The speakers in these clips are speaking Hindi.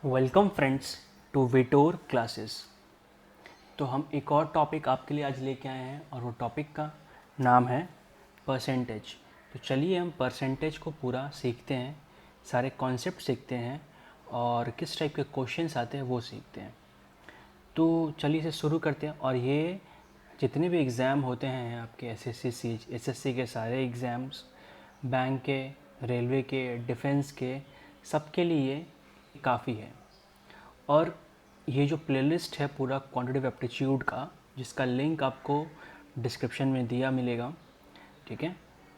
वेलकम फ्रेंड्स टू विटोर क्लासेस। तो हम एक और टॉपिक आपके लिए आज लेके आए हैं और वो टॉपिक का नाम है परसेंटेज। तो चलिए हम परसेंटेज को पूरा सीखते हैं, सारे कॉन्सेप्ट सीखते हैं और किस टाइप के क्वेश्चंस आते हैं वो सीखते हैं। तो चलिए इसे शुरू करते हैं। और ये जितने भी एग्ज़ाम होते हैं आपके एसएससी के सारे एग्ज़ाम्स, बैंक के, रेलवे के, डिफेंस के, सबके लिए काफ़ी है। और ये जो प्लेलिस्ट है पूरा क्वांटिटेटिव एप्टीट्यूड का, जिसका लिंक आपको डिस्क्रिप्शन में दिया मिलेगा, ठीक है।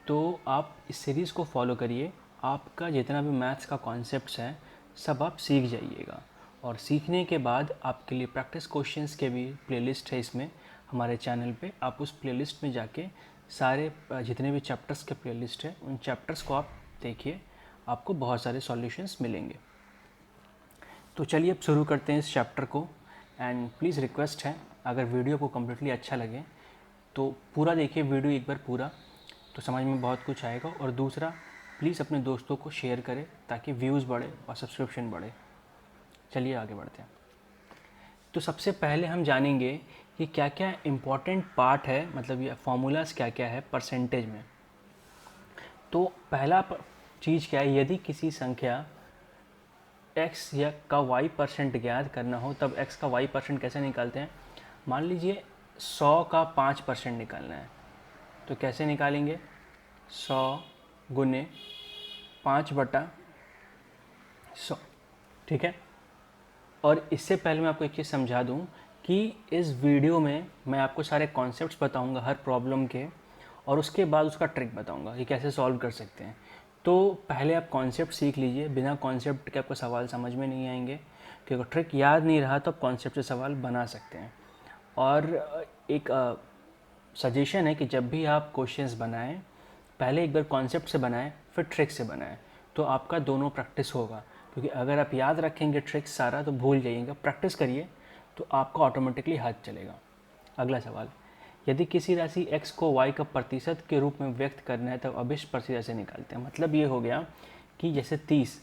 तो आप इस सीरीज़ को फॉलो करिए, आपका जितना भी मैथ्स का कॉन्सेप्ट्स है सब आप सीख जाइएगा। और सीखने के बाद आपके लिए प्रैक्टिस क्वेश्चंस के भी प्लेलिस्ट है इसमें हमारे चैनल पे। आप उस प्लेलिस्ट में जाके सारे जितने भी चैप्टर्स के प्लेलिस्ट है उन चैप्टर्स को आप देखिए, आपको बहुत सारे सॉल्यूशंस मिलेंगे। तो चलिए अब शुरू करते हैं इस चैप्टर को। एंड प्लीज़ रिक्वेस्ट है, अगर वीडियो को कम्प्लीटली अच्छा लगे तो पूरा देखिए वीडियो एक बार पूरा, तो समझ में बहुत कुछ आएगा। और दूसरा, प्लीज़ अपने दोस्तों को शेयर करें ताकि व्यूज़ बढ़े और सब्सक्रिप्शन बढ़े। चलिए आगे बढ़ते हैं। तो सबसे पहले हम जानेंगे कि क्या क्या इम्पोर्टेंट पार्ट है, मतलब ये फॉर्मूलाज क्या क्या है परसेंटेज में। तो पहला चीज़ क्या है, यदि किसी संख्या x या का y परसेंट ज्ञात करना हो तब x का y परसेंट कैसे निकालते हैं। मान लीजिए 100 का 5% निकालना है, तो कैसे निकालेंगे, 100 गुने 5/100, ठीक है। और इससे पहले मैं आपको एक चीज़ समझा दूं कि इस वीडियो में मैं आपको सारे कॉन्सेप्ट्स बताऊंगा हर प्रॉब्लम के, और उसके बाद उसका ट्रिक बताऊंगा कि कैसे सॉल्व कर सकते हैं। तो पहले आप कॉन्सेप्ट सीख लीजिए, बिना कॉन्सेप्ट के आपको सवाल समझ में नहीं आएंगे, क्योंकि ट्रिक याद नहीं रहा तो आप कॉन्सेप्ट से सवाल बना सकते हैं। और एक सजेशन है कि जब भी आप क्वेश्चंस बनाएं, पहले एक बार कॉन्सेप्ट से बनाएं फिर ट्रिक से बनाएं, तो आपका दोनों प्रैक्टिस होगा। क्योंकि अगर आप याद रखेंगे ट्रिक्स सारा तो भूल जाइएगा, प्रैक्टिस करिए तो आपका ऑटोमेटिकली हाथ चलेगा। अगला सवाल, यदि किसी राशि x को y का प्रतिशत के रूप में व्यक्त करना है तब अभिष्ट प्रतिशत से निकालते हैं। मतलब ये हो गया कि जैसे 30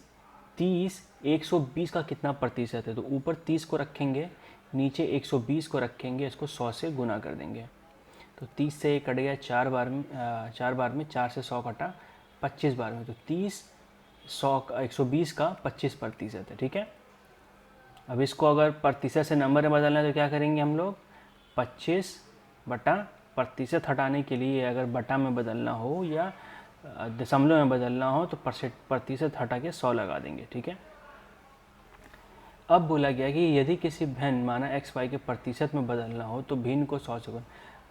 120 का कितना प्रतिशत है, तो ऊपर 30 को रखेंगे, नीचे 120 को रखेंगे, इसको 100 से गुना कर देंगे। तो 30 से कट गया 4 बार में, 4 से 100 कटा 25 बार में, तो 30 100 का 120 का 25% है, ठीक है। अब इसको अगर प्रतिशत से नंबर में बदलना है तो क्या करेंगे हम लोग, 25 बटा प्रतिशत हटाने के लिए अगर बटा में बदलना हो या दशमलव में बदलना हो तो प्रतिशत हटा के 100 लगा देंगे, ठीक है। अब बोला गया कि यदि किसी भिन्न माना एक्स वाई के प्रतिशत में बदलना हो तो भिन्न को 100 से गुना,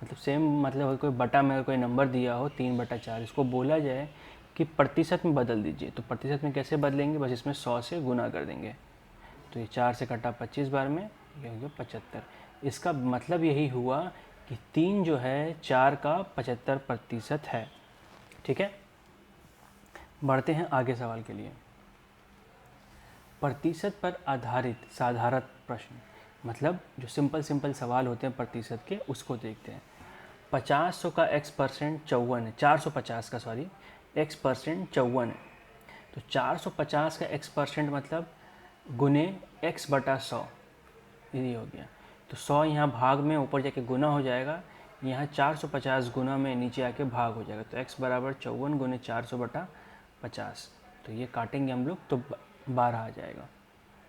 मतलब सेम, मतलब कोई बटा में अगर कोई नंबर दिया हो 3/4, इसको बोला जाए कि प्रतिशत में बदल दीजिए, तो प्रतिशत में कैसे बदलेंगे, बस इसमें 100 से गुना कर देंगे। तो ये 4 से कटा 25 बार में, ये हो गया 75। इसका मतलब यही हुआ कि 3 जो है 4 का 75% है, ठीक है। बढ़ते हैं आगे सवाल के लिए। प्रतिशत पर आधारित साधारण प्रश्न, मतलब जो सिंपल सवाल होते हैं प्रतिशत के, उसको देखते हैं। 50 का x% 54 है, 450 का सॉरी x% 54 है, तो 450 का x% मतलब गुने x/100, ये हो गया। तो 100 यहाँ भाग में ऊपर जाके गुना हो जाएगा, यहाँ 450 गुना में नीचे आके भाग हो जाएगा, तो x बराबर 54 गुने 400/50। तो ये काटेंगे हम लोग तो 12 आ जाएगा,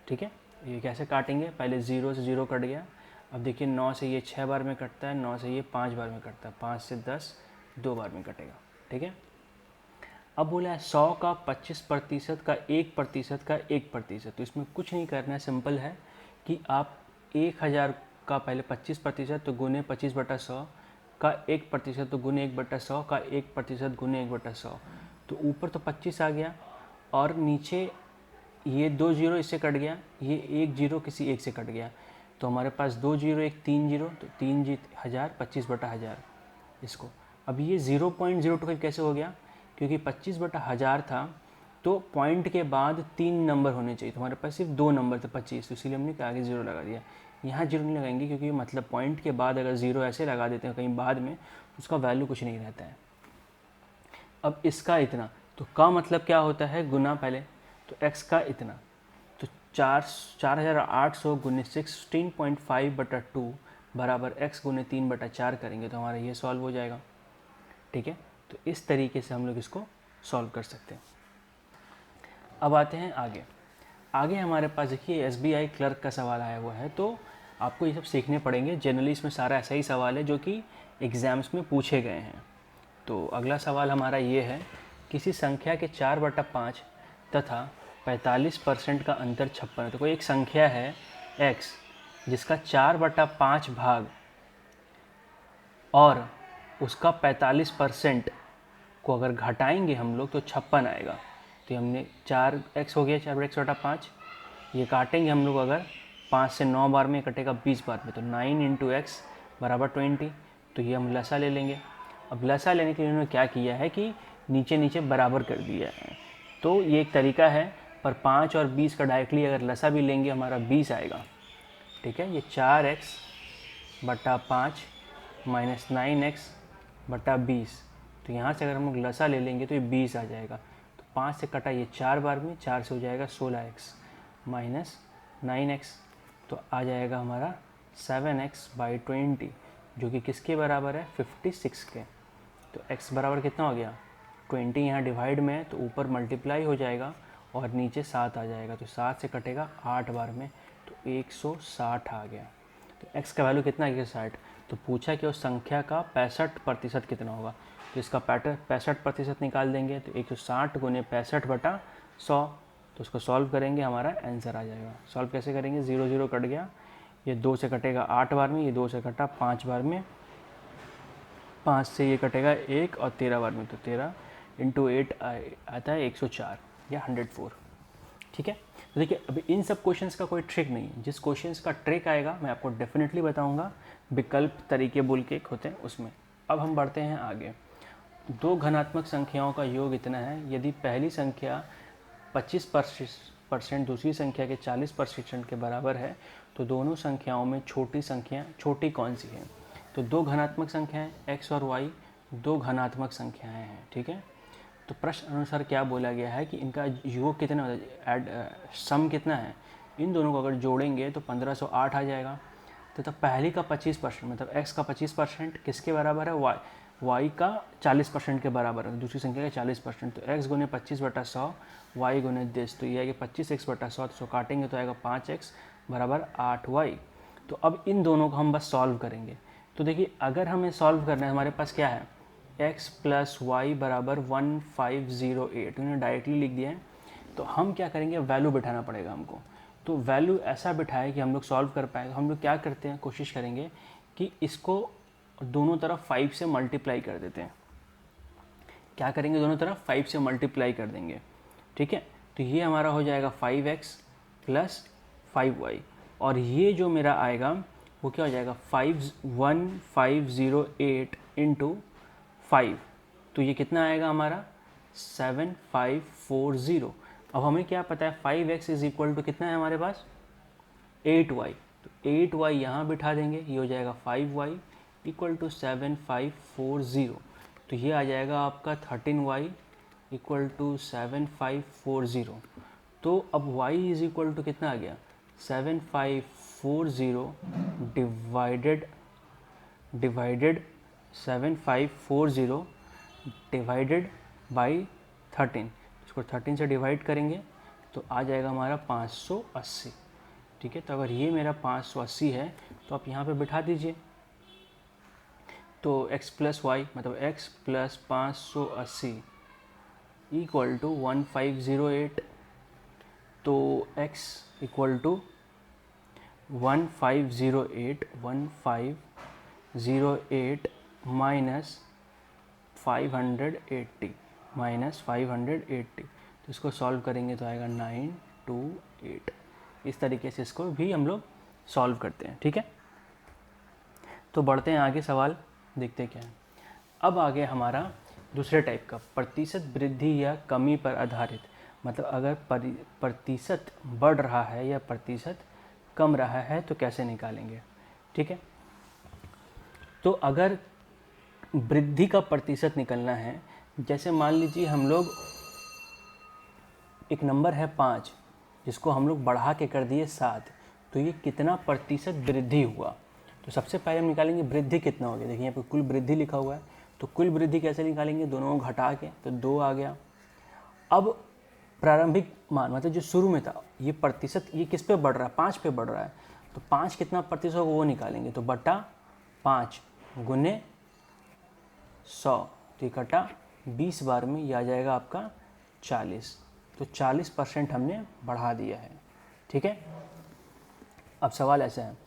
ठीक है। ये कैसे काटेंगे, पहले 0 से 0 कट गया। अब देखिए 9 से ये 6 बार में कटता है, 9 से ये 5 बार में कटता है, 5 से 10 2 बार में कटेगा, ठीक है। अब बोला है 100 का 25% का 1% का 1%, तो इसमें कुछ नहीं करना है, सिंपल है कि आप 1000 का पहले 25% तो गुने 25/100 का 1% तो गुने 1/100 का 1% गुने 1/100, तो ऊपर तो 25 आ गया और नीचे ये 2 जीरो इससे कट गया, ये 1 जीरो किसी एक से कट गया, तो हमारे पास 2 जीरो 1 3 जीरो, तो 3 25/1000 इसको। अब ये 0.025 कैसे हो गया, क्योंकि 25/1000 था तो पॉइंट के बाद 3 नंबर होने चाहिए, तो हमारे पास सिर्फ 2 नंबर थे 25, तो इसीलिए हमने आगे 0 लगा दिया। यहाँ 0 नहीं लगाएंगे क्योंकि मतलब पॉइंट के बाद अगर 0 ऐसे लगा देते हैं कहीं बाद में, उसका वैल्यू कुछ नहीं रहता है। अब इसका इतना, तो का मतलब क्या होता है, गुना पहले, तो x का इतना, तो 4800 गुने 16.5/2 बराबर x गुने 3/4 करेंगे तो हमारा ये सॉल्व हो जाएगा। ठीक है, तो इस तरीके से हम लोग इसको सॉल्व कर सकते हैं। अब आते हैं आगे। आगे हमारे पास देखिए SBI क्लर्क का सवाल आया हुआ है, तो आपको ये सब सीखने पड़ेंगे। जनरली इसमें सारा ऐसा ही सवाल है जो कि एग्ज़ाम्स में पूछे गए हैं। तो अगला सवाल हमारा ये है, किसी संख्या के 4/5 तथा 45% का अंतर 56 है। तो कोई एक संख्या है x जिसका 4/5 भाग और उसका 45% को अगर घटाएंगे हम लोग तो 56 आएगा। तो हमने 4x हो गया, 4x/5, ये काटेंगे हम लोग अगर 5 से 9 बार में, कटेगा 20 बार में, तो 9 × x बराबर 20। तो ये हम लसा ले लेंगे। अब लसा लेने के लिए उन्होंने क्या किया है कि नीचे नीचे बराबर कर दिया है, तो ये एक तरीका है। पर 5 और 20 का डायरेक्टली अगर लसा भी लेंगे हमारा 20 आएगा। ठीक है, ये 4x/5 माइनस 9x/20, तो यहाँ से अगर हम लोग लसा ले लेंगे तो ये 20 आ जाएगा। तो 5 से कटा ये 4 बार में, 4 से हो जाएगा 16x माइनस 9x, तो आ जाएगा हमारा 7x/20, जो कि किसके बराबर है, 56 के। तो x बराबर कितना हो गया, 20 यहाँ डिवाइड में है तो ऊपर मल्टीप्लाई हो जाएगा और नीचे 7 आ जाएगा। तो 7 से कटेगा 8 बार में, तो 160 आ गया। तो x का वैल्यू कितना आ गया, 60। तो पूछा कि उस संख्या का 65% कितना होगा, तो इसका 65% निकाल देंगे तो 160 गुने 65/100, तो उसको सॉल्व करेंगे, हमारा आंसर आ जाएगा। सॉल्व कैसे करेंगे, 0 0 कट गया, ये 2 से कटेगा 8 बार में, ये 2 से कटा 5 बार में, 5 से ये कटेगा 1 और 13 बार में, तो 13 × 8 आता है 104 या 104। ठीक है, तो देखिए अभी इन सब क्वेश्चंस का कोई ट्रिक नहीं है। जिस क्वेश्चंस का ट्रिक आएगा मैं आपको डेफिनेटली बताऊंगा, विकल्प तरीके बोल के होते हैं उसमें। अब हम बढ़ते हैं आगे। दो घनात्मक संख्याओं का योग इतना है, यदि पहली संख्या 25% दूसरी संख्या के 40% के बराबर है तो दोनों संख्याओं में छोटी संख्या छोटी कौन सी है। तो दो घनात्मक संख्याएं x और y दो घनात्मक संख्याएं हैं। ठीक है, तो प्रश्न अनुसार क्या बोला गया है कि इनका योग कितना सम कितना है, इन दोनों को अगर जोड़ेंगे तो 1508 आ जाएगा। तो पहली का 25% मतलब x का 25% किसके बराबर है, y का 40% के बराबर है, दूसरी संख्या का 40%। तो x गुने 25/100 y गुने 10, तो ये आएगा 25x/100, तो काटेंगे तो आएगा 5x बराबर 8y। तो अब इन दोनों को हम बस सॉल्व करेंगे। तो देखिए अगर हमें सॉल्व करना है, हमारे पास क्या है, x + y बराबर 1508, उन्होंने डायरेक्टली लिख दिया है। तो हम क्या करेंगे, वैल्यू बिठाना पड़ेगा हमको। तो वैल्यू ऐसा बिठाए कि हम लोग सॉल्व कर पाए। हम लोग क्या करते हैं, कोशिश करेंगे कि इसको दोनों तरफ 5 से मल्टीप्लाई कर देते हैं। क्या करेंगे, दोनों तरफ 5 से मल्टीप्लाई कर देंगे। ठीक है, तो ये हमारा हो जाएगा 5x + 5y, और ये जो मेरा आएगा वो क्या हो जाएगा, 1508 × 5, तो ये कितना आएगा हमारा 7540। अब हमें क्या पता है, 5x = कितना है हमारे पास, 8y, तो 8y यहाँ बिठा देंगे, ये हो जाएगा 5y = 7540। तो ये आ जाएगा आपका 13y = 7540। तो अब y = कितना आ गया, 7540 डिवाइडेड 7540 डिवाइडेड बाई 13, इसको 13 से डिवाइड करेंगे तो आ जाएगा हमारा 580। ठीक है, तो अगर ये मेरा 580 है तो आप यहाँ पे बिठा दीजिए। तो x + y मतलब x + 580 = 1508, तो x = 1508 माइनस 580 तो इसको सॉल्व करेंगे तो आएगा 928। इस तरीके से इसको भी हम लोग सॉल्व करते हैं। ठीक है, तो बढ़ते हैं आगे, सवाल देखते हैं क्या है। अब आगे हमारा दूसरे टाइप का, प्रतिशत वृद्धि या कमी पर आधारित, मतलब अगर प्रतिशत बढ़ रहा है या प्रतिशत कम रहा है तो कैसे निकालेंगे। ठीक है, तो अगर वृद्धि का प्रतिशत निकलना है, जैसे मान लीजिए हम लोग एक नंबर है 5, जिसको हम लोग बढ़ा के कर दिए 7, तो ये कितना प्रतिशत वृद्धि हुआ। तो सबसे पहले हम निकालेंगे वृद्धि कितना हो गया। देखिए यहाँ पे कुल वृद्धि लिखा हुआ है, तो कुल वृद्धि कैसे निकालेंगे, दोनों को घटा के, तो 2 आ गया। अब प्रारंभिक मान मतलब जो शुरू में था, ये प्रतिशत ये किस पे बढ़ रहा है, 5 पे बढ़ रहा है, तो 5 कितना प्रतिशत होगा वो निकालेंगे, तो बटा 5 गुने 100, तो इकट्ठा 20 बार में ये आ जाएगा आपका 40, तो 40% हमने बढ़ा दिया है। ठीक है। अब सवाल ऐसा है,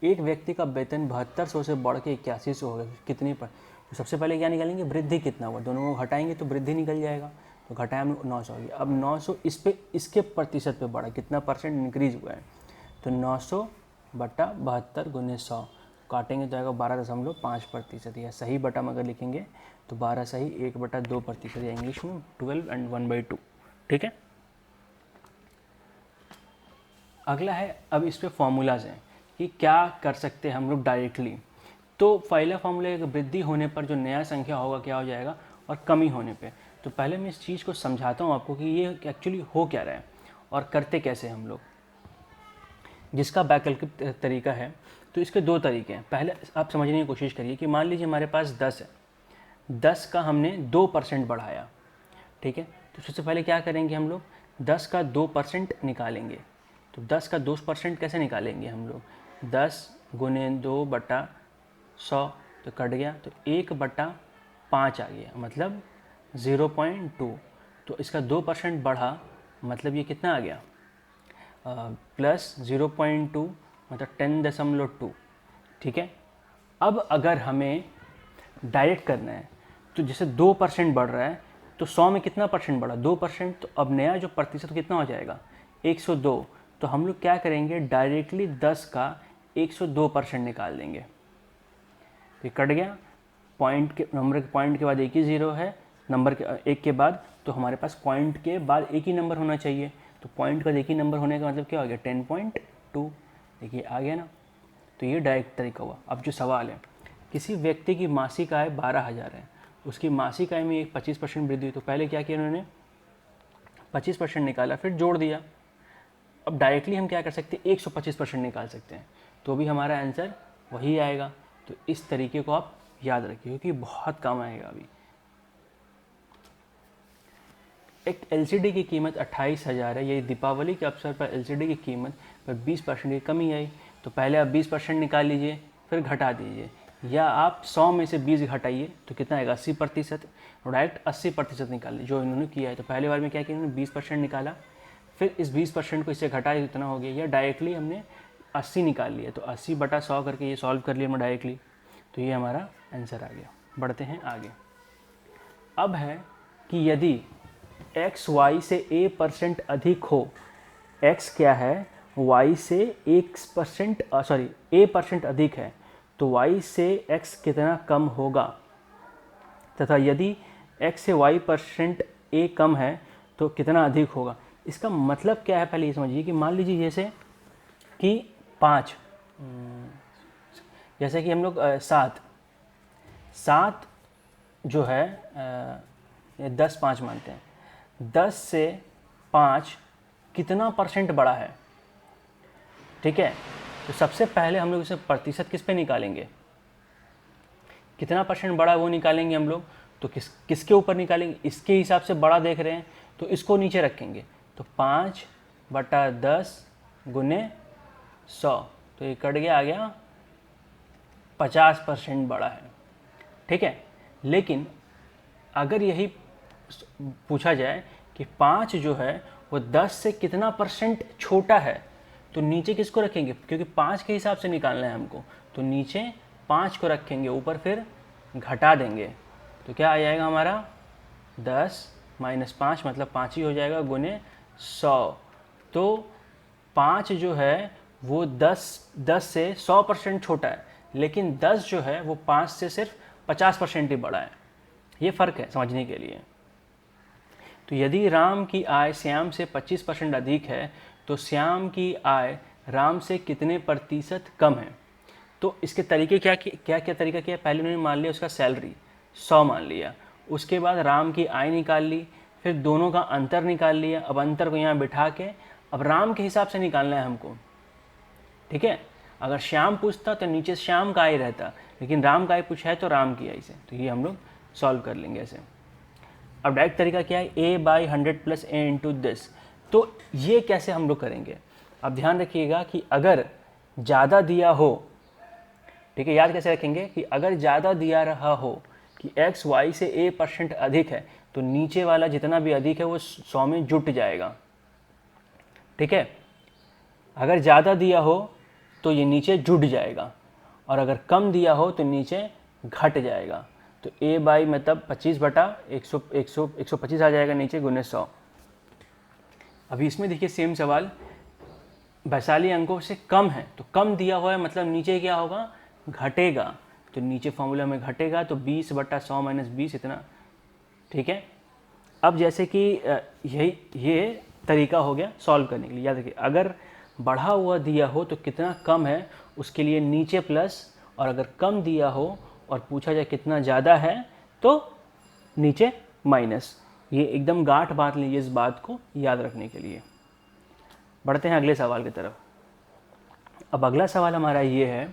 एक व्यक्ति का वेतन 7200 से बढ़ के 8100 हो गया, कितनी पर, तो सबसे पहले क्या निकालेंगे, वृद्धि कितना हुआ, दोनों को घटाएंगे तो वृद्धि निकल जाएगा, तो घटाया हम 900 हो गया। अब 900 इस पे इसके प्रतिशत पे बढ़ा, कितना परसेंट इंक्रीज हुआ है, तो 900 बटा 72 गुने 100, काटेंगे तो आएगा 12.5%, या सही बटा में अगर लिखेंगे तो 12 सही 1/2%, या इंग्लिश में 12 and 1/2। ठीक है। अगला है, अब इस पे फॉर्मूलाज हैं कि क्या कर सकते हैं हम लोग डायरेक्टली। तो पहला फॉर्मूला है कि वृद्धि होने पर जो नया संख्या होगा क्या हो जाएगा, और कमी होने पे। तो पहले मैं इस चीज़ को समझाता हूँ आपको कि ये एक्चुअली हो क्या रहा है और करते कैसे हम लोग, जिसका वैकल्पिक तरीका है। तो इसके 2 तरीके हैं। पहले आप समझने की कोशिश करिए कि मान लीजिए हमारे पास 10 है, 10 का हमने 2% बढ़ाया। ठीक है। तो सबसे पहले क्या करेंगे हम लोग, 10 का 2% निकालेंगे। तो 10 का 2% कैसे निकालेंगे हम लोग, 10 गुने 2 बटा 100, तो कट गया, तो 1/5 आ गया, मतलब 0.2। तो इसका 2% बढ़ा, मतलब ये कितना आ गया, प्लस 0.2 मतलब 10.2। ठीक है। अब अगर हमें डायरेक्ट करना है, तो जैसे 2% बढ़ रहा है, तो 100 में कितना परसेंट बढ़ा, 2%, तो अब नया जो प्रतिशत कितना हो जाएगा, 102। तो हम लोग क्या करेंगे, डायरेक्टली 10 का 102% निकाल देंगे। तो कट गया, पॉइंट के नंबर के पॉइंट के बाद एक ही ज़ीरो है, नंबर के एक के बाद, तो हमारे पास पॉइंट के बाद एक ही नंबर होना चाहिए। तो पॉइंट का एक ही नंबर होने का मतलब क्या हो गया, 10.2। देखिए आ गया ना। तो ये डायरेक्ट तरीका हुआ। अब जो सवाल है, किसी व्यक्ति की मासिक आय 12,000 है, उसकी मासिक आय में एक 25% वृद्धि हुई। तो पहले क्या किया उन्होंने, 25% निकाला, फिर जोड़ दिया। अब डायरेक्टली हम क्या कर सकते हैं, 125% निकाल सकते हैं, तो भी हमारा आंसर वही आएगा। तो इस तरीके को आप याद रखिए, क्योंकि बहुत काम आएगा अभी। एक एलसीडी की कीमत 28,000 है, ये दीपावली के अवसर पर एलसीडी की कीमत पर 20% की कमी आई। तो पहले आप 20% निकाल लीजिए, फिर घटा दीजिए, या आप 100 में से 20 घटाइए, तो कितना आएगा, 80%। डायरेक्ट 80% निकाल लीजिए, जो इन्होंने किया है। तो पहले बार में क्या किया, इन्होंने 20% निकाला, फिर इस 20% को इससे घटाया, इतना हो गया, या डायरेक्टली हमने 80 निकाल लिया, तो 80/100 करके ये सॉल्व कर लिया हमने डायरेक्टली। तो ये हमारा आंसर आ गया। बढ़ते हैं आगे। अब है कि यदि x y से a% अधिक हो, x क्या है, y से a% अधिक है, तो y से x कितना कम होगा, तथा यदि x से y% a कम है तो कितना अधिक होगा। इसका मतलब क्या है, पहले ये समझिए कि मान लीजिए जैसे कि 5, जैसे कि हम लोग 7 जो है 10 5 मानते हैं, 10 से 5 कितना परसेंट बढ़ा है। ठीक है। तो सबसे पहले हम लोग इसे प्रतिशत किस पे निकालेंगे, कितना परसेंट बढ़ा वो निकालेंगे हम लोग। तो किसके ऊपर निकालेंगे, इसके हिसाब से बड़ा देख रहे हैं तो इसको नीचे रखेंगे। तो 5/10 गुने 100, तो ये कट गया, आ गया 50% बढ़ा है। ठीक है। लेकिन अगर यही पूछा जाए कि 5 जो है वो 10 से कितना परसेंट छोटा है, तो नीचे किसको रखेंगे, क्योंकि 5 के हिसाब से निकालना है हमको, तो नीचे 5 को रखेंगे, ऊपर फिर घटा देंगे। तो क्या आ जाएगा हमारा, 10 - 5 मतलब 5 ही हो जाएगा, गुने 100। तो 5 जो है वो 10 से 100% छोटा है, लेकिन 10 जो है वो 5 से सिर्फ 50% ही बड़ा है। ये फ़र्क है समझने के लिए। तो यदि राम की आय श्याम से 25% अधिक है, तो श्याम की आय राम से कितने प्रतिशत कम है। तो इसके तरीके क्या तरीका किया, पहले उन्होंने मान लिया उसका सैलरी 100 मान लिया, उसके बाद राम की आय निकाल ली, फिर दोनों का अंतर निकाल लिया। अब अंतर को यहाँ बिठा के अब राम के हिसाब से निकालना है हमको, ठीक है। अगर श्याम पूछता तो नीचे श्याम का आई रहता, लेकिन राम का आई पूछा है तो राम की आई से, तो ये हम लोग सॉल्व कर लेंगे ऐसे। अब डायरेक्ट तरीका क्या है, a/100 + a इंटू दिस। तो ये कैसे हम लोग करेंगे, अब ध्यान रखिएगा कि अगर ज़्यादा दिया हो, ठीक है, याद कैसे रखेंगे कि अगर ज़्यादा दिया रहा हो कि x y से a% अधिक है, तो नीचे वाला जितना भी अधिक है वो 100 में जुट जाएगा, ठीक है। अगर ज़्यादा दिया हो तो ये नीचे जुट जाएगा, और अगर कम दिया हो तो नीचे घट जाएगा। तो a/ मतलब 25/125 आ जाएगा नीचे गुने 100। अभी इसमें देखिए सेम सवाल, वैशाली अंकों से कम है, तो कम दिया हुआ है मतलब नीचे क्या होगा, घटेगा। तो नीचे फॉर्मूला में घटेगा, तो 20/100 - 20 इतना, ठीक है। अब जैसे कि ये तरीका हो गया सॉल्व करने के लिए। याद रखिए, अगर बढ़ा हुआ दिया हो तो कितना कम है उसके लिए नीचे प्लस, और अगर कम दिया हो और पूछा जाए कितना ज़्यादा है तो नीचे माइनस। ये एकदम गांठ बांध लीजिए इस बात को याद रखने के लिए। बढ़ते हैं अगले सवाल की तरफ। अब अगला सवाल हमारा ये है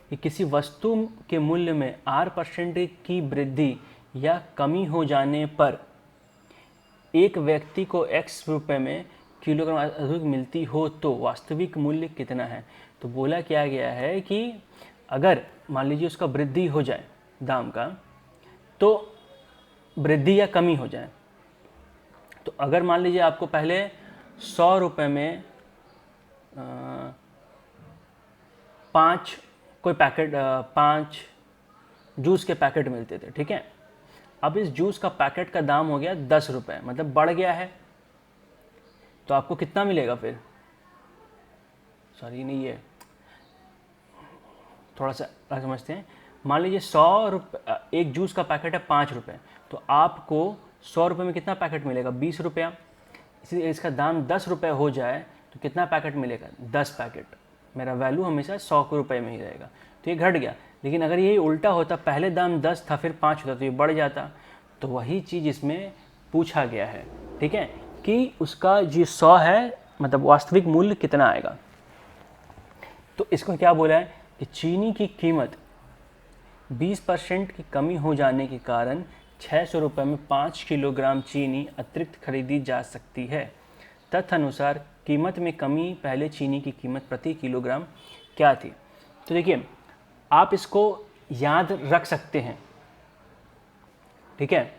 कि किसी वस्तु के मूल्य में R% की वृद्धि या कमी हो जाने पर एक व्यक्ति को X रुपए में किलोग्राम अधिक मिलती हो तो वास्तविक मूल्य कितना है। तो बोला क्या गया है कि अगर मान लीजिए उसका वृद्धि हो जाए दाम का, तो वृद्धि या कमी हो जाए, तो अगर मान लीजिए आपको पहले 100 रुपये में 5 कोई पैकेट 5 जूस के पैकेट मिलते थे, ठीक है। अब इस जूस का पैकेट का दाम हो गया 10 रुपये, मतलब बढ़ गया है, तो आपको कितना मिलेगा फिर, सॉरी नहीं, ये थोड़ा सा समझते हैं। मान लीजिए 100 रुपये एक जूस का पैकेट है 5 रुपये, तो आपको 100 रुपये में कितना पैकेट मिलेगा, 20 रुपया। इसलिए इसका दाम 10 रुपये हो जाए तो कितना पैकेट मिलेगा, 10 पैकेट। मेरा वैल्यू हमेशा 100 रुपये में ही रहेगा, तो ये घट गया। लेकिन अगर यही उल्टा होता, पहले दाम 10 था फिर 5 होता, तो ये बढ़ जाता। तो वही चीज़ इसमें पूछा गया है, ठीक है, कि उसका जो 100 है मतलब वास्तविक मूल्य कितना आएगा। तो इसको क्या बोला है कि चीनी की कीमत 20% की कमी हो जाने के कारण 600 रुपये में 5 किलोग्राम चीनी अतिरिक्त खरीदी जा सकती है। तदनुसार कीमत में कमी पहले चीनी की कीमत प्रति किलोग्राम क्या थी। तो देखिए, आप इसको याद रख सकते हैं, ठीक है।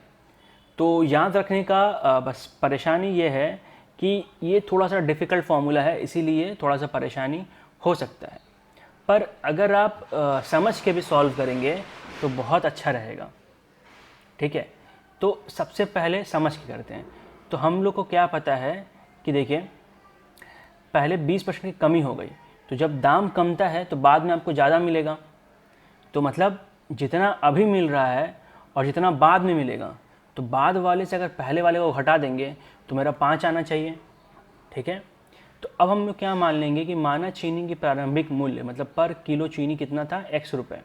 तो याद रखने का बस परेशानी ये है कि ये थोड़ा सा डिफ़िकल्ट फॉर्मूला है, इसीलिए थोड़ा सा परेशानी हो सकता है। पर अगर आप समझ के भी सॉल्व करेंगे तो बहुत अच्छा रहेगा, ठीक है। तो सबसे पहले समझ के करते हैं। तो हम लोग को क्या पता है कि देखिए, पहले 20% की कमी हो गई, तो जब दाम कमता है तो बाद में आपको ज़्यादा मिलेगा। तो मतलब जितना अभी मिल रहा है और जितना बाद में मिलेगा, तो बाद वाले से अगर पहले वाले को घटा देंगे तो मेरा 5 आना चाहिए, ठीक है। तो अब हम लोग क्या मान लेंगे कि माना चीनी की प्रारंभिक मूल्य मतलब पर किलो चीनी कितना था, X रुपये।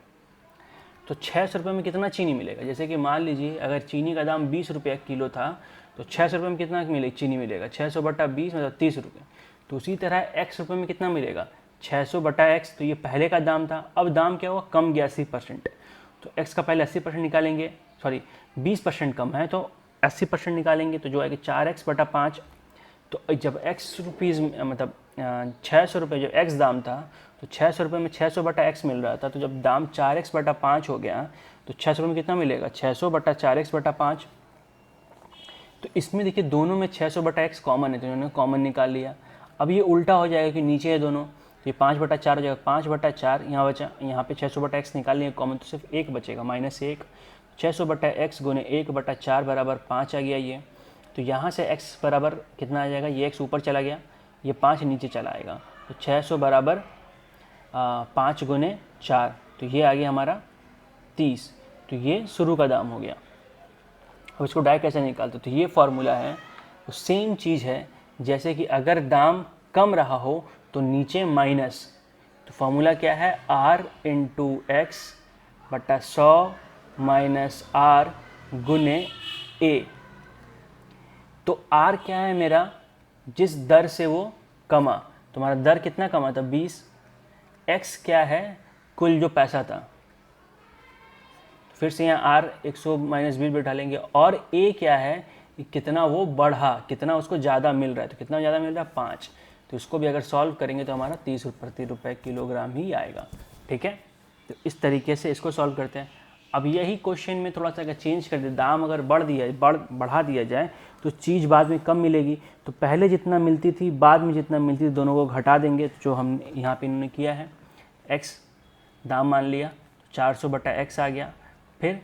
तो 600 रुपये में कितना चीनी मिलेगा। जैसे कि मान लीजिए अगर चीनी का दाम 20 रुपये किलो था, तो 600 रुपये में कितना चीनी मिलेगा, 600/20 मतलब 30 रुपये। तो उसी तरह X रुपये में कितना मिलेगा, 600/X। तो ये पहले का दाम था, अब दाम क्या हुआ, कम गया 80%। तो X का पहले 80% निकालेंगे, सॉरी 20% कम है तो 80% निकालेंगे, तो जो आएगा 4x/5। तो जब X रुपीज़ मतलब 600 रुपये जो X दाम था, तो 600 रुपये में 600/X मिल रहा था। तो जब दाम 4x/5 हो गया तो 600 रुपये में कितना मिलेगा, 600/4x/5। तो इसमें देखिए दोनों में 600/X कॉमन है, तो इन्होंने कॉमन निकाल लिया। अब ये उल्टा हो जाएगा कि नीचे है दोनों, तो ये 5/4 हो जाएगा, 5/4 यहाँ बचा, यहाँ पे 600/X निकाल लिया कॉमन, तो सिर्फ 1 बचेगा, -1। 600/X गुने 1/4 बराबर 5 आ गया ये। तो यहाँ से x बराबर कितना आ जाएगा, ये x ऊपर चला गया, ये 5 नीचे चला आएगा। तो 600 बराबर 5 गुने 4, तो ये आ गया हमारा 30। तो ये शुरू का दाम हो गया। अब इसको डायरेक्ट कैसे निकालते, तो ये फार्मूला है, तो सेम चीज़ है जैसे कि अगर दाम कम रहा हो तो नीचे माइनस। तो फार्मूला क्या है, R × X/100 - R गुने A। तो R क्या है मेरा, जिस दर से वो कमा, तुम्हारा दर कितना कमा था 20, x क्या है कुल जो पैसा था, फिर से यहाँ r 100 माइनस 20 बैठा लेंगे, और a क्या है कि कितना वो बढ़ा, कितना उसको ज़्यादा मिल रहा है, तो कितना ज़्यादा मिल रहा है 5, तो इसको भी अगर सॉल्व करेंगे तो हमारा 30 प्रति रुपये किलोग्राम ही आएगा। ठीक है, तो इस तरीके से इसको सॉल्व करते हैं। अब यही क्वेश्चन में थोड़ा सा अगर चेंज कर दे, दाम अगर बढ़ा दिया जाए तो चीज़ बाद में कम मिलेगी, तो पहले जितना मिलती थी बाद में जितना मिलती थी दोनों को घटा देंगे, तो जो हम यहाँ पे इन्होंने किया है x दाम मान लिया 400/x आ गया, फिर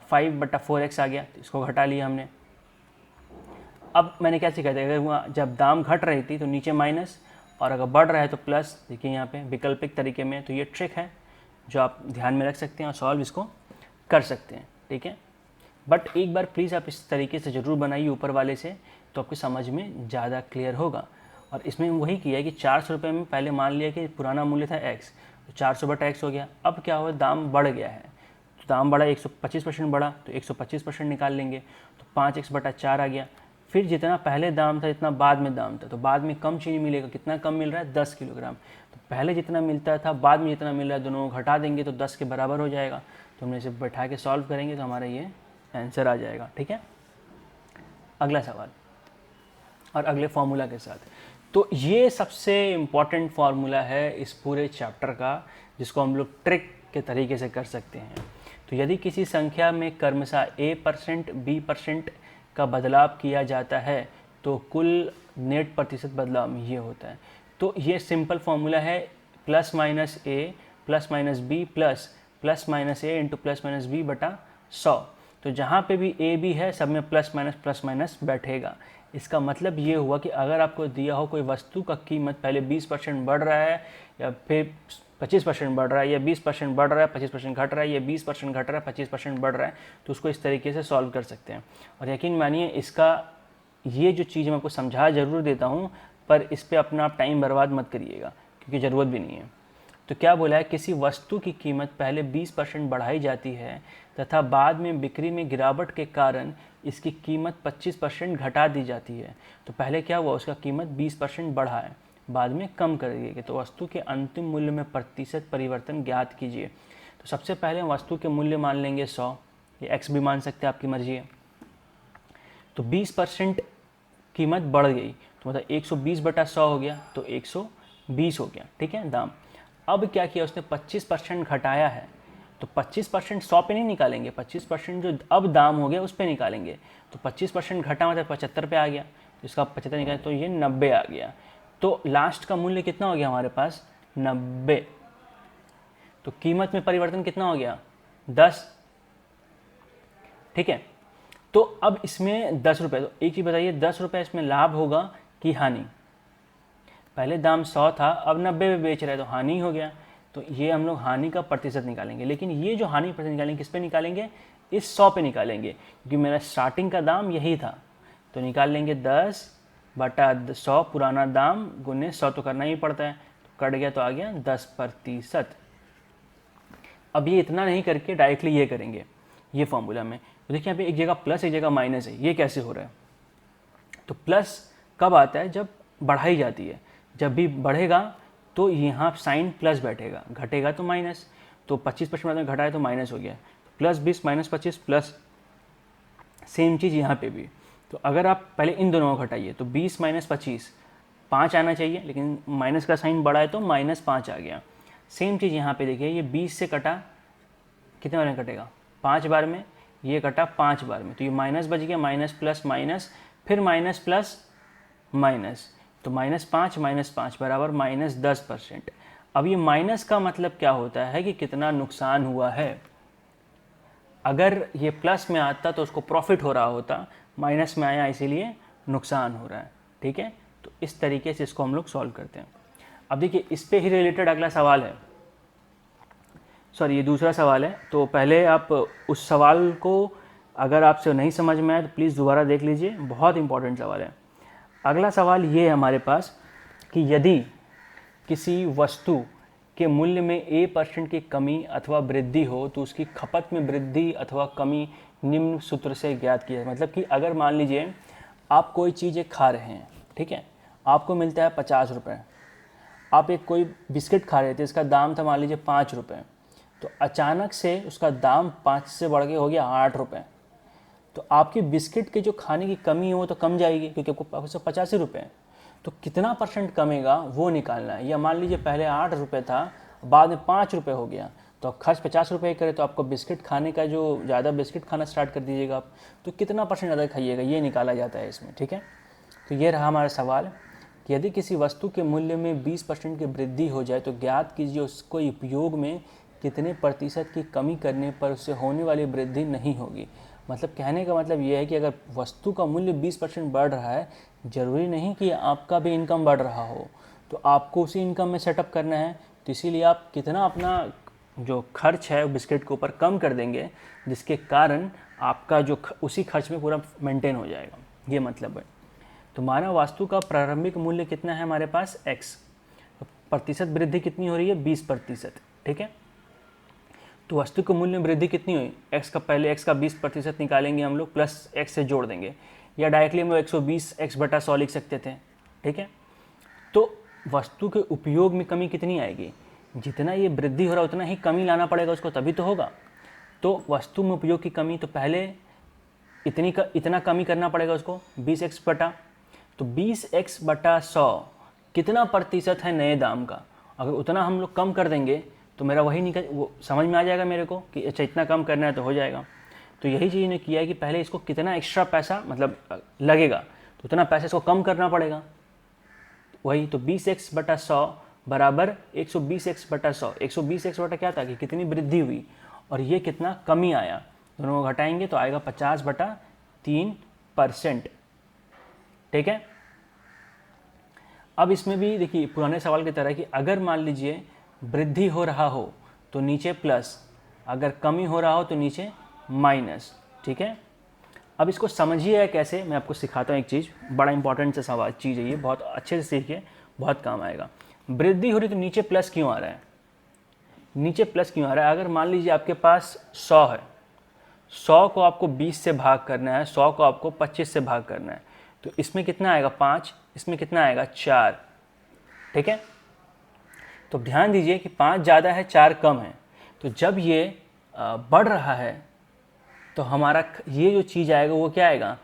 5/4x आ गया, तो इसको घटा लिया हमने। अब मैंने क्या सीखा था, अगर जब दाम घट रही थी तो नीचे माइनस, और अगर बढ़ रहा है तो प्लस। देखिए यहाँ पे वैकल्पिक तरीके में, तो ये ट्रिक है जो आप ध्यान में रख सकते हैं और सॉल्व इसको कर सकते हैं। ठीक है, बट एक बार प्लीज़ आप इस तरीके से ज़रूर बनाइए ऊपर वाले से, तो आपकी समझ में ज़्यादा क्लियर होगा। और इसमें वही किया है कि 400 रुपये में पहले मान लिया कि पुराना मूल्य था x, तो 400/x हो गया। अब क्या हुआ, दाम बढ़ गया है, तो दाम बढ़ा 125% बढ़ा, तो 125% निकाल लेंगे, तो 5x/4 आ गया। फिर जितना पहले दाम था जितना बाद में दाम था, तो बाद में कम चीनी मिलेगा, कितना कम मिल रहा है 10 किलोग्राम, तो पहले जितना मिलता था बाद में जितना मिल रहा है दोनों को घटा देंगे तो 10 के बराबर हो जाएगा। तो हमने इसे बैठा के सॉल्व करेंगे तो हमारा ये आंसर आ जाएगा। ठीक है, अगला सवाल और अगले फॉर्मूला के साथ। तो ये सबसे इम्पॉर्टेंट फार्मूला है इस पूरे चैप्टर का, जिसको हम लोग ट्रिक के तरीके से कर सकते हैं। तो यदि किसी संख्या में क्रमशः a% b% का बदलाव किया जाता है तो कुल नेट प्रतिशत बदलाव में ये होता है। तो ये सिंपल फार्मूला है, plus minus a plus minus b plus minus a into plus minus b बटा 100। तो जहाँ पे भी a b है सब में प्लस माइनस बैठेगा। इसका मतलब ये हुआ कि अगर आपको दिया हो कोई वस्तु का कीमत पहले 20% बढ़ रहा है या फिर 25% बढ़ रहा है, या 20% बढ़ रहा है 25% घट रहा है, या 20% घट रहा है 25% बढ़ रहा है, तो उसको इस तरीके से सॉल्व कर सकते हैं। और यकीन मानिए इसका ये जो चीज़ मैं आपको समझा ज़रूर देता हूँ, पर इस पर अपना आप टाइम बर्बाद मत करिएगा क्योंकि ज़रूरत भी नहीं है। तो क्या बोला है, किसी वस्तु की कीमत पहले 20% बढ़ाई जाती है तथा बाद में बिक्री में गिरावट के कारण इसकी कीमत 25% घटा दी जाती है। तो पहले क्या हुआ, उसका कीमत 20% बढ़ा है, बाद में कम कर दिए गए, तो वस्तु के अंतिम मूल्य में प्रतिशत परिवर्तन ज्ञात कीजिए। तो सबसे पहले वस्तु के मूल्य मान लेंगे 100, ये x भी मान सकते हैं, आपकी मर्जी है। तो 20% कीमत बढ़ गई तो मतलब 120/100 हो गया, तो 120 हो गया। ठीक है, दाम। अब क्या किया उसने, 25% घटाया है, तो 25% 100 पे नहीं निकालेंगे, 25% जो अब दाम हो गया उस पे निकालेंगे। तो 25% घटा मतलब 75 पे आ गया, तो इसका 75 निकाले तो ये 90 आ गया। तो लास्ट का मूल्य कितना हो गया हमारे पास 90। तो कीमत में परिवर्तन कितना हो गया 10। ठीक है, तो अब इसमें 10 रुपये, तो एक चीज़ बताइए 10 रुपये इसमें लाभ होगा कि हानि। पहले दाम 100 था, अब 90 में बेच रहे, तो हानि हो गया। तो ये हम लोग हानि का प्रतिशत निकालेंगे, लेकिन ये जो हानि प्रतिशत निकालेंगे किस पे निकालेंगे, इस 100 पे निकालेंगे, क्योंकि मेरा स्टार्टिंग का दाम यही था। तो निकाल लेंगे 10/100 पुराना दाम गुने 100 तो करना ही पड़ता है, तो कट गया तो आ गया 10%। अब ये इतना नहीं करके डायरेक्टली ये करेंगे ये फॉर्मूला में। तो देखिए यहाँ पे एक जगह प्लस एक जगह माइनस है, ये कैसे हो रहा है। तो प्लस कब आता है, जब बढ़ाई जाती है, जब भी बढ़ेगा तो यहाँ साइन प्लस बैठेगा, घटेगा तो माइनस। तो 25% में घटा है तो माइनस हो गया, प्लस 20 माइनस 25 प्लस। सेम चीज़ यहाँ पे भी। तो अगर आप पहले इन दोनों को घटाइए तो 20 माइनस 25 5 आना चाहिए, लेकिन माइनस का साइन बढ़ा है तो -5 आ गया। सेम चीज़ यहाँ पे देखिए, ये 20 से कटा कितने बार में कटेगा 5 बार में, ये कटा 5 बार में, तो ये माइनस बच गया, माइनस प्लस माइनस फिर माइनस प्लस माइनस, तो -5 बराबर -10%। अब ये माइनस का मतलब क्या होता है कि कितना नुकसान हुआ है। अगर ये प्लस में आता तो उसको प्रॉफिट हो रहा होता, माइनस में आया इसीलिए नुकसान हो रहा है। ठीक है, तो इस तरीके से इसको हम लोग सॉल्व करते हैं। अब देखिए इस पे ही रिलेटेड अगला सवाल है, सॉरी ये दूसरा सवाल है। तो पहले आप उस सवाल को अगर आपसे नहीं समझ में आए तो प्लीज़ दोबारा देख लीजिए, बहुत इंपॉर्टेंट सवाल है। अगला सवाल ये है हमारे पास कि यदि किसी वस्तु के मूल्य में a% की कमी अथवा वृद्धि हो तो उसकी खपत में वृद्धि अथवा कमी निम्न सूत्र से ज्ञात किया है। मतलब कि अगर मान लीजिए आप कोई चीज़ें खा रहे हैं, ठीक है, आपको मिलता है 50 रुपये। आप एक कोई बिस्किट खा रहे थे, इसका दाम था मान लीजिए 5 रुपये, तो अचानक से उसका दाम 5 से बढ़ के हो गया 8 रुपये। तो आपकी बिस्किट के जो खाने की कमी है वो तो कम जाएगी, क्योंकि आपको 85 रुपये है। तो कितना परसेंट कमेगा वो निकालना है। या मान लीजिए पहले 8 रुपये था, बाद में 5 रुपये हो गया, तो आप खर्च 50 रुपये करें, तो आपको बिस्किट खाने का जो ज़्यादा बिस्किट खाना स्टार्ट कर दीजिएगा आप, तो कितना परसेंट ज़्यादा खाइएगा ये निकाला जाता है इसमें। ठीक है, तो ये रहा हमारा सवाल कि यदि किसी वस्तु के मूल्य में 20% की वृद्धि हो जाए तो ज्ञात कीजिए उसको उपयोग में कितने प्रतिशत की कमी करने पर उससे होने वाली वृद्धि नहीं होगी। मतलब कहने का मतलब ये है कि अगर वस्तु का मूल्य 20% बढ़ रहा है, ज़रूरी नहीं कि आपका भी इनकम बढ़ रहा हो, तो आपको उसी इनकम में सेटअप करना है। तो इसीलिए आप कितना अपना जो खर्च है बिस्किट के ऊपर कम कर देंगे, जिसके कारण आपका जो उसी खर्च में पूरा मेंटेन हो जाएगा, ये मतलब है। तो मानव वस्तु का प्रारंभिक मूल्य कितना है हमारे पास x, तो प्रतिशत वृद्धि कितनी हो रही है 20%। ठीक है, तो वस्तु के मूल्य में वृद्धि कितनी हुई, x का पहले x का 20% निकालेंगे हम लोग, प्लस x से जोड़ देंगे, या डायरेक्टली हम लोग 120 x/100 लिख सकते थे। ठीक है, तो वस्तु के उपयोग में कमी कितनी आएगी, जितना ये वृद्धि हो रहा है उतना ही कमी लाना पड़ेगा उसको, तभी तो होगा। तो वस्तु में उपयोग की कमी, तो पहले इतना कमी करना पड़ेगा उसको 20x बटा, तो 20x/100 कितना प्रतिशत है नए दाम का। अगर उतना हम लोग कम कर देंगे तो मेरा वही वो समझ में आ जाएगा मेरे को कि अच्छा इतना कम करना है तो हो जाएगा। तो यही चीज़ ने किया है कि पहले इसको कितना एक्स्ट्रा पैसा मतलब लगेगा, तो उतना पैसा इसको कम करना पड़ेगा। वही तो 20x/100 बराबर 120x/100। 120x बटा क्या था कि कितनी वृद्धि हुई, और ये कितना कमी आया, दोनों को घटाएंगे तो आएगा 50/3%। ठीक है, अब इसमें भी देखिए पुराने सवाल की तरह कि अगर मान लीजिए वृद्धि हो रहा हो तो नीचे प्लस, अगर कमी हो रहा हो तो नीचे माइनस। ठीक है, अब इसको समझिए कैसे, मैं आपको सिखाता हूँ एक चीज़, बड़ा इंपॉर्टेंट सा सवाल चीज़ है ये, बहुत अच्छे से सीखिए, बहुत काम आएगा। वृद्धि हो रही तो नीचे प्लस क्यों आ रहा है, नीचे प्लस क्यों आ रहा है। अगर मान लीजिए आपके पास 100 है, 100 को आपको 20 से भाग करना है, 100 को आपको 25 से भाग करना है, तो इसमें कितना आएगा 5, इसमें कितना आएगा 4। ठीक है, तो ध्यान दीजिए कि 5 ज़्यादा है 4 कम है, तो जब ये बढ़ रहा है तो हमारा ये जो चीज़ आएगा वो क्या आएगा,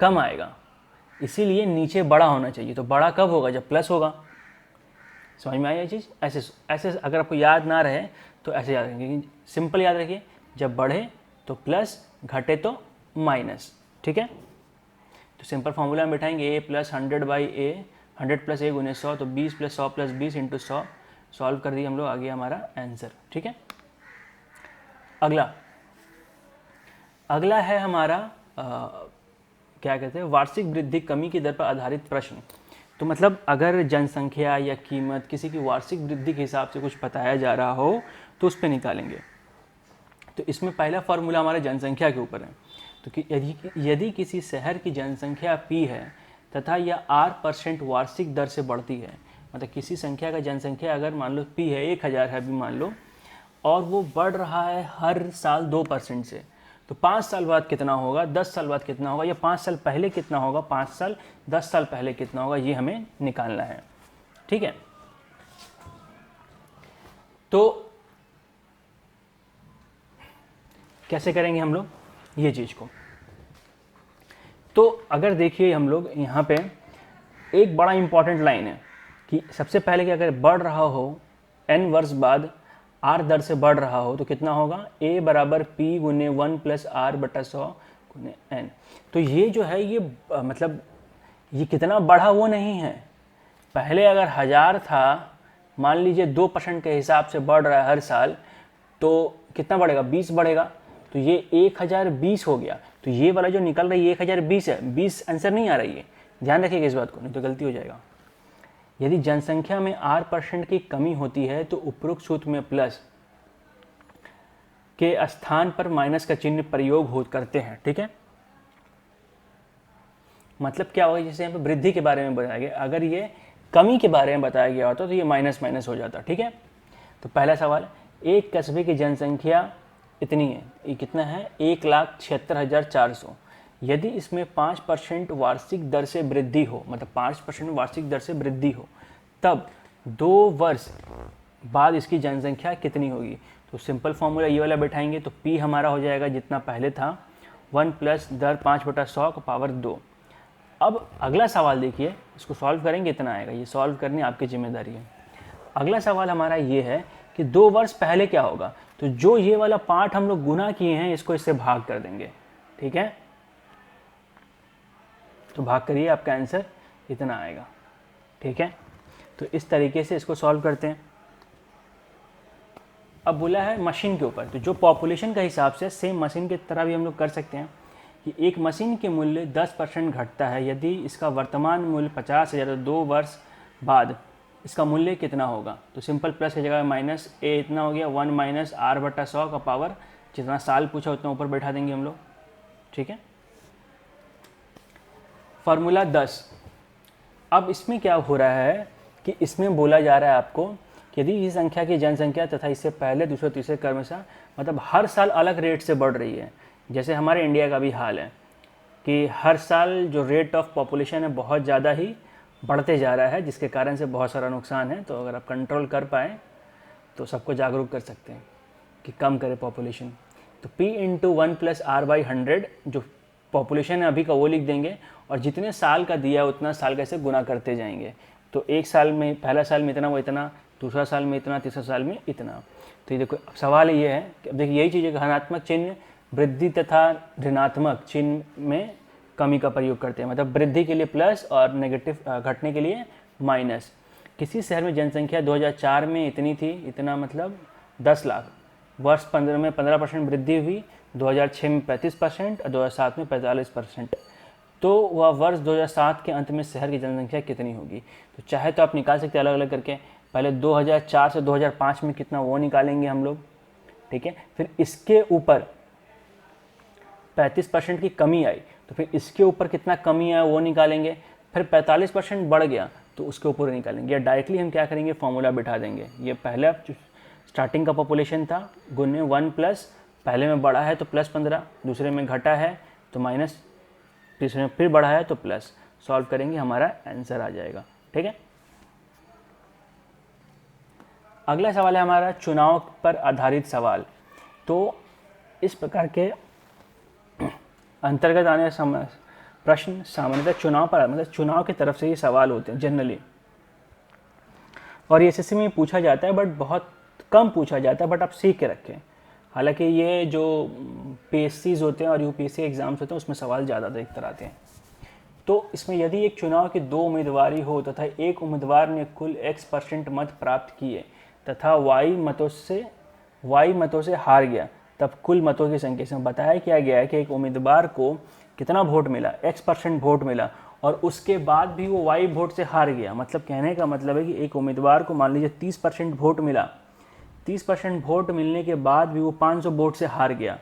कम आएगा। इसीलिए नीचे बड़ा होना चाहिए। तो बड़ा कब होगा, जब प्लस होगा। समझ में आई ये चीज़। ऐसे ऐसे अगर आपको याद ना रहे तो ऐसे याद रखेंगे, सिंपल याद रखिए, जब बढ़े तो प्लस, घटे तो माइनस। ठीक है, तो सिंपल फॉर्मूला में बैठाएंगे a + 100/a, 100 + a × 100, तो 20 + 100 + 20 × 100, सॉल्व कर दिए हम लोग, आ गया हमारा आंसर। ठीक है, अगला है हमारा क्या कहते हैं, वार्षिक वृद्धि कमी की दर पर आधारित प्रश्न। तो मतलब अगर जनसंख्या या कीमत किसी की वार्षिक वृद्धि के हिसाब से कुछ बताया जा रहा हो तो उस पर निकालेंगे। तो इसमें पहला फार्मूला हमारे जनसंख्या के ऊपर है। तो कि यदि किसी शहर की जनसंख्या P है तथा यह R% वार्षिक दर से बढ़ती है, मतलब किसी संख्या का जनसंख्या अगर मान लो P है 1000 है अभी मान लो, और वो बढ़ रहा है हर साल 2% से, तो 5 साल बाद कितना होगा, 10 साल बाद कितना होगा, या 5 साल पहले कितना होगा, 5 साल 10 साल पहले कितना होगा, ये हमें निकालना है। ठीक है, तो कैसे करेंगे हम लोग ये चीज़ को। तो अगर देखिए हम लोग यहाँ पे एक बड़ा इंपॉर्टेंट लाइन है कि सबसे पहले कि अगर बढ़ रहा हो n वर्ष बाद r दर से बढ़ रहा हो तो कितना होगा, a बराबर p × 1 + r/100 × n। तो ये जो है ये मतलब ये कितना बढ़ा वो नहीं है। पहले अगर 1000 था, मान लीजिए 2% के हिसाब से बढ़ रहा है हर साल, तो कितना बढ़ेगा, 20 बढ़ेगा, तो ये 1020 हो गया। तो ये वाला जो निकल रहा है ये 1020 है, 20 आंसर नहीं आ रही है, ध्यान रखिएगा इस बात को, नहीं तो गलती हो जाएगा। यदि जनसंख्या में R% की कमी होती है तो उपरोक्त सूत्र में प्लस के स्थान पर माइनस का चिन्ह प्रयोग करते हैं। ठीक है, मतलब क्या होगा, जैसे यहाँ पे वृद्धि के बारे में बताया गया, अगर ये कमी के बारे में बताया गया होता तो ये माइनस माइनस हो जाता। ठीक है, तो पहला सवाल, एक कस्बे की जनसंख्या इतनी है, ये कितना है 1,76,400, यदि इसमें 5% वार्षिक दर से वृद्धि हो, मतलब 5% वार्षिक दर से वृद्धि हो, तब 2 वर्ष बाद इसकी जनसंख्या कितनी होगी। तो सिंपल फॉर्मूला ये वाला बैठाएंगे तो p हमारा हो जाएगा जितना पहले था 1 प्लस दर 5/100 का पावर 2। अब अगला सवाल देखिए, इसको सॉल्व करेंगे इतना आएगा, ये सॉल्व करनी आपकी जिम्मेदारी है। अगला सवाल हमारा ये है कि 2 वर्ष पहले क्या होगा। तो जो ये वाला पार्ट हम लोग गुना किए हैं इसको इससे भाग कर देंगे, ठीक है। तो भाग करिए, आपका आंसर इतना आएगा, ठीक है। तो इस तरीके से इसको सॉल्व करते हैं। अब बोला है मशीन के ऊपर, तो जो पॉपुलेशन का हिसाब से सेम मशीन की तरह भी हम लोग कर सकते हैं कि एक मशीन के मूल्य 10% घटता है यदि इसका वर्तमान मूल्य 50,000 है, 2 वर्ष बाद इसका मूल्य कितना होगा। तो सिंपल प्लस की जगह माइनस ए इतना हो गया 1 माइनस r/100 का पावर, जितना साल पूछा उतना ऊपर बैठा देंगे हम लोग, ठीक है। फार्मूला 10। अब इसमें क्या हो रहा है कि इसमें बोला जा रहा है आपको कि यदि इस संख्या की जनसंख्या तथा इससे पहले दूसरे तीसरे क्रमशः मतलब हर साल अलग रेट से बढ़ रही है, जैसे हमारे इंडिया का भी हाल है कि हर साल जो रेट ऑफ पॉपुलेशन है बहुत ज़्यादा ही बढ़ते जा रहा है, जिसके कारण से बहुत सारा नुकसान है। तो अगर आप कंट्रोल कर पाएँ तो सबको जागरूक कर सकते हैं कि कम करें पॉपुलेशन। तो p × 1 + r/100 जो पॉपुलेशन है अभी का वो लिख देंगे, और जितने साल का दिया उतना साल का इसे गुना करते जाएंगे। तो एक साल में, पहला साल में इतना, वो इतना, दूसरा साल में इतना, तीसरा साल में इतना। तो ये देखो सवाल ये है कि अब देखिए यही चीज़ है, धनात्मक चिन्ह वृद्धि तथा ऋणात्मक चिन्ह में कमी का प्रयोग करते हैं, मतलब वृद्धि के लिए प्लस और नेगेटिव घटने के लिए माइनस। किसी शहर में जनसंख्या 2004 में इतनी थी, इतना मतलब 10 लाख, वर्ष 15 में 15% वृद्धि हुई, 2006 में 35% और 2007 में 45%। तो वह वर्ष 2007 के अंत में शहर की जनसंख्या कितनी होगी। तो चाहे तो आप निकाल सकते हैं अलग अलग करके, पहले 2004 से 2005 में कितना वो निकालेंगे हम लोग, ठीक है। फिर इसके ऊपर 35% की कमी आई तो फिर इसके ऊपर कितना कमी आया वो निकालेंगे, फिर 45% बढ़ गया तो उसके ऊपर निकालेंगे, या डायरेक्टली हम क्या करेंगे फॉर्मूला बिठा देंगे। ये पहला स्टार्टिंग का पॉपुलेशन था गुने 1 प्लस, पहले में बढ़ा है तो +15, दूसरे में घटा है तो माइनस, तीसरे में फिर बढ़ा है तो प्लस। सॉल्व करेंगे हमारा आंसर आ जाएगा, ठीक है। अगला सवाल है हमारा चुनाव पर आधारित सवाल। तो इस प्रकार के अंतर्गत आने प्रश्न सामान्यतः चुनाव पर, मतलब चुनाव की तरफ से ये सवाल होते हैं जनरली, और ये एसएससी में पूछा जाता है बट बहुत कम पूछा जाता है, बट आप सीख के रखें। हालांकि ये जो पीएससीज होते हैं और यूपीएससी एग्जाम्स होते हैं उसमें सवाल ज़्यादा देखकर आते हैं। तो इसमें यदि एक चुनाव की 2 उम्मीदवारी हो तथा एक उम्मीदवार ने कुल x% मत प्राप्त किए तथा y मतों से हार गया, तब कुल मतों की संख्या। इसमें बताया क्या गया है कि एक उम्मीदवार को कितना वोट मिला, x% वोट मिला, और उसके बाद भी वो y वोट से हार गया। मतलब कहने का मतलब है कि एक उम्मीदवार को मान लीजिए 30% वोट मिला, 30% वोट मिलने के बाद भी वो 500 वोट से हार गया,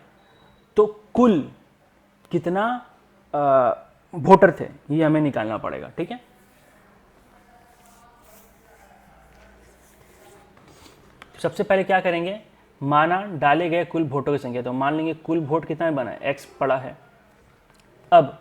तो कुल कितना वोटर थे ये हमें निकालना पड़ेगा, ठीक है। सबसे पहले क्या करेंगे, माना डाले गए कुल वोटों की संख्या। तो मान लेंगे कुल वोट कितना बना है, x पड़ा है। अब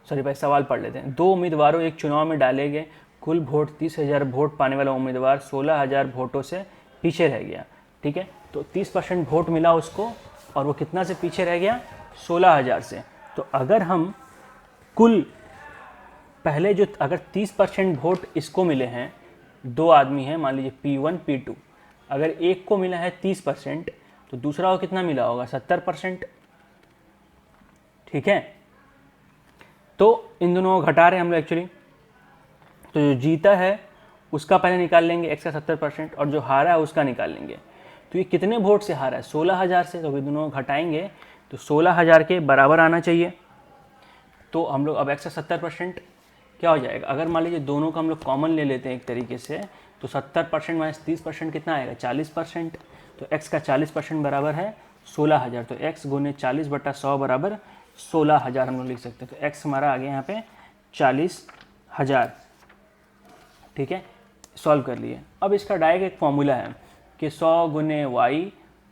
सॉरी भाई सवाल पढ़ लेते हैं। 2 उम्मीदवारों एक चुनाव में डाले गए कुल वोट, 30,000 वोट पाने वाला उम्मीदवार 16,000 वोटों से पीछे रह गया, ठीक है। तो 30% वोट मिला उसको, और वो कितना से पीछे रह गया, 16,000 से। तो अगर हम कुल पहले जो अगर 30% वोट इसको मिले हैं, 2 आदमी हैं मान लीजिए P1 P2, अगर एक को मिला है 30% तो दूसरा को कितना मिला होगा, 70%, ठीक है। तो इन दोनों को घटा रहे हैं हम लोग एक्चुअली। तो जो जीता है उसका पहले निकाल लेंगे x का 70%, और जो हारा है उसका निकाल लेंगे। तो ये कितने वोट से हारा है, 16,000 से। तो अभी दोनों को घटाएंगे तो 16,000 के बराबर आना चाहिए। तो हम लोग अब x का 70% क्या हो जाएगा, अगर मान लीजिए दोनों का हम लोग कॉमन ले लेते हैं एक तरीके से, तो 70% माइनस 30% कितना आएगा, 40%। तो x का 40% बराबर है 16,000। तो x गुने 40/100 बराबर 16,000 हम लोग लिख सकते हैं। तो x हमारा आ गया यहाँ पे 40,000, ठीक है। सॉल्व कर लिए। अब इसका डायरेक्ट एक फॉर्मूला है कि 100 गुने y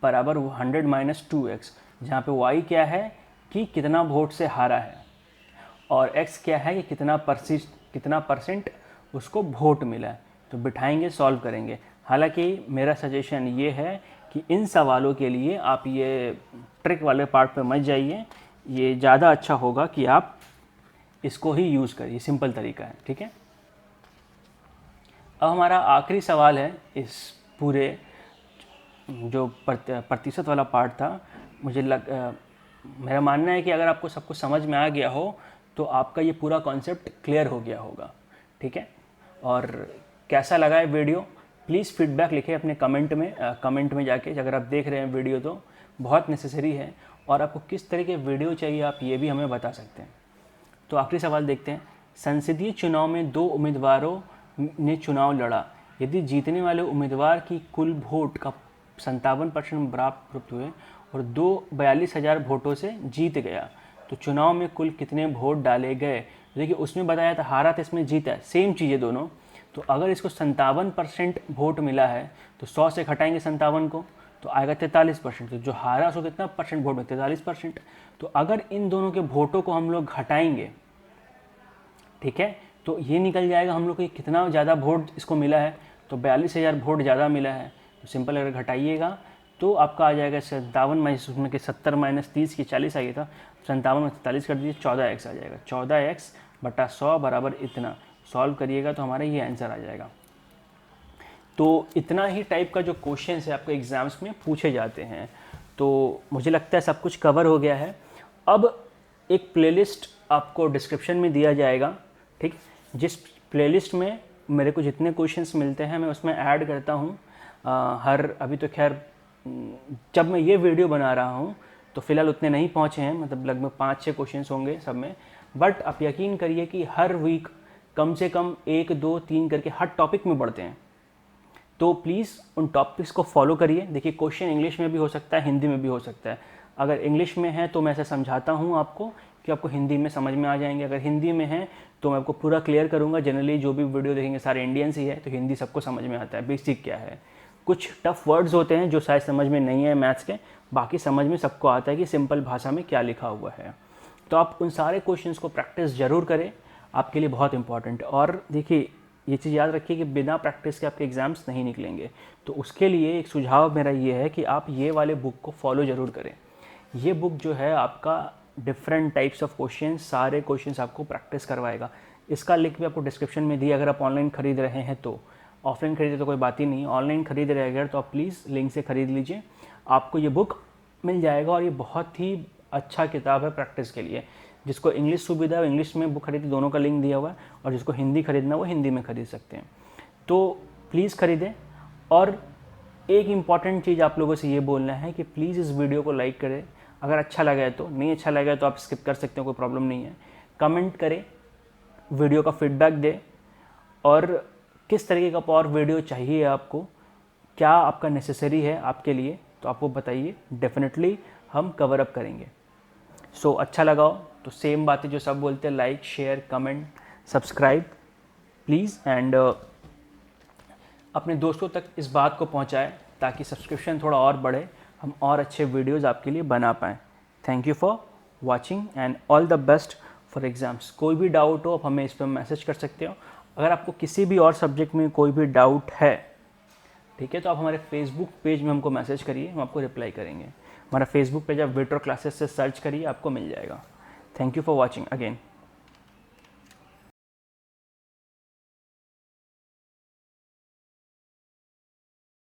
बराबर 100 - 2x, जहाँ पे y क्या है, कि कितना वोट से हारा है, और x क्या है कि कितना परसेंट उसको वोट मिला है। तो बिठाएंगे, सॉल्व करेंगे। हालांकि मेरा सजेशन ये है कि इन सवालों के लिए आप ये ट्रिक वाले पार्ट पे मत जाइए, ये ज़्यादा अच्छा होगा कि आप इसको ही यूज़ करिए, सिंपल तरीका है, ठीक है। अब हमारा आखिरी सवाल है इस पूरे जो प्रतिशत वाला पार्ट था। मेरा मानना है कि अगर आपको सब कुछ समझ में आ गया हो तो आपका ये पूरा कॉन्सेप्ट क्लियर हो गया होगा, ठीक है। और कैसा लगा है वीडियो, प्लीज़ फीडबैक लिखें अपने कमेंट में जाके। अगर आप देख रहे हैं वीडियो तो बहुत नेसेसरी है, और आपको किस तरह के वीडियो चाहिए आप ये भी हमें बता सकते हैं। तो आखिरी सवाल देखते हैं। संसदीय चुनाव में 2 उम्मीदवारों ने चुनाव लड़ा, यदि जीतने वाले उम्मीदवार की कुल वोट का 57% प्राप्त हुए और 42,000 वोटों से जीत गया, तो चुनाव में कुल कितने वोट डाले गए। देखिए उसमें बताया था हारा था, इसमें जीता है, सेम चीज़ है दोनों। तो अगर इसको 57% वोट मिला है तो 100 से घटाएंगे 57 को तो आएगा 43%। तो जो हारा उसको कितना परसेंट वोट में, 43%। तो अगर इन दोनों के वोटों को हम लोग घटाएंगे, ठीक है, तो ये निकल जाएगा हम लोग को कितना ज़्यादा वोट इसको मिला है। तो 42,000 वोट ज़्यादा मिला है। तो सिंपल अगर घटाइएगा तो आपका आ जाएगा 57 माइनस उसमें कि 70 माइनस 30 की 40 आ गया था, 57 में 43 कर दीजिए, 14x आ जाएगा। 14x बटा 100 बराबर इतना। सॉल्व करिएगा तो हमारा ये आंसर आ जाएगा। तो इतना ही टाइप का जो क्वेश्चन है आपके एग्ज़ाम्स में पूछे जाते हैं। तो मुझे लगता है सब कुछ कवर हो गया है। अब एक प्लेलिस्ट आपको डिस्क्रिप्शन में दिया जाएगा, ठीक, जिस प्लेलिस्ट में मेरे को जितने क्वेश्चंस मिलते हैं मैं उसमें ऐड करता हूँ अभी तो खैर जब मैं ये वीडियो बना रहा हूँ तो फ़िलहाल उतने नहीं पहुँचे हैं, मतलब लगभग 5-6 क्वेश्चंस होंगे सब में। बट आप यकीन करिए कि हर वीक कम से कम 1, 2, 3 करके हर टॉपिक में बढ़ते हैं। तो प्लीज़ उन टॉपिक्स को फॉलो करिए। देखिए क्वेश्चन इंग्लिश में भी हो सकता है, हिंदी में भी हो सकता है। अगर इंग्लिश में है तो मैं ऐसे समझाता हूँ आपको कि आपको हिंदी में समझ में आ जाएंगे। अगर हिंदी में है तो मैं आपको पूरा क्लियर करूँगा। जनरली जो भी वीडियो देखेंगे सारे इंडियंस ही है, तो हिंदी सबको समझ में आता है बेसिक क्या है। कुछ टफ वर्ड्स होते हैं जो शायद समझ में नहीं है मैथ्स के, बाकी समझ में सबको आता है कि सिंपल भाषा में क्या लिखा हुआ है। तो आप उन सारे क्वेश्चंस को प्रैक्टिस ज़रूर करें, आपके लिए बहुत इंपॉर्टेंट है। और देखिए ये चीज़ याद रखिए कि बिना प्रैक्टिस के आपके एग्ज़ाम्स नहीं निकलेंगे। तो उसके लिए एक सुझाव मेरा ये है कि आप ये वाले बुक को फॉलो ज़रूर करें। ये बुक जो है आपका डिफरेंट टाइप्स ऑफ क्वेश्चन, सारे क्वेश्चंस आपको प्रैक्टिस करवाएगा। इसका लिंक भी आपको डिस्क्रिप्शन में दिया। अगर आप ऑनलाइन खरीद रहे हैं तो, ऑफलाइन खरीदे तो कोई बात ही नहीं, ऑनलाइन खरीद रहे अगर तो आप प्लीज़ लिंक से ख़रीद लीजिए, आपको ये बुक मिल जाएगा। और ये बहुत ही अच्छा किताब है प्रैक्टिस के लिए। जिसको इंग्लिश सुविधा है इंग्लिश में बुक खरीदे, दोनों का लिंक दिया हुआ है, और जिसको हिंदी खरीदना वो हिंदी में खरीद सकते हैं। तो प्लीज़ ख़रीदें। और एक इम्पॉर्टेंट चीज़ आप लोगों से ये बोलना है कि प्लीज़ इस वीडियो को लाइक करें। अगर अच्छा लगा है तो, नहीं अच्छा लगा है तो आप स्किप कर सकते हो, कोई प्रॉब्लम नहीं है। कमेंट करें, वीडियो का फीडबैक दें, और किस तरीके का और वीडियो चाहिए आपको, क्या आपका नेसेसरी है आपके लिए, तो आप वो बताइए, डेफिनेटली हम कवर अप करेंगे। सो अच्छा लगा हो तो सेम बातें जो सब बोलते हैं, like, share, comment, subscribe please. And अपने दोस्तों तक इस बात को पहुंचाएं ताकि सब्सक्रिप्शन थोड़ा और बढ़े, हम और अच्छे वीडियोस आपके लिए बना पाएँ। Thank you for watching and all the best for exams. कोई भी डाउट हो आप हमें इस पर मैसेज कर सकते हो। अगर आपको किसी भी और सब्जेक्ट में कोई भी डाउट है, ठीक है, तो आप हमारे फेसबुक पेज में हमको मैसेज करिए, हम आपको रिप्लाई करेंगे। हमारा फेसबुक पेज आप विट्रो क्लासेस से सर्च करिए, आपको मिल जाएगा। Thank you for watching again.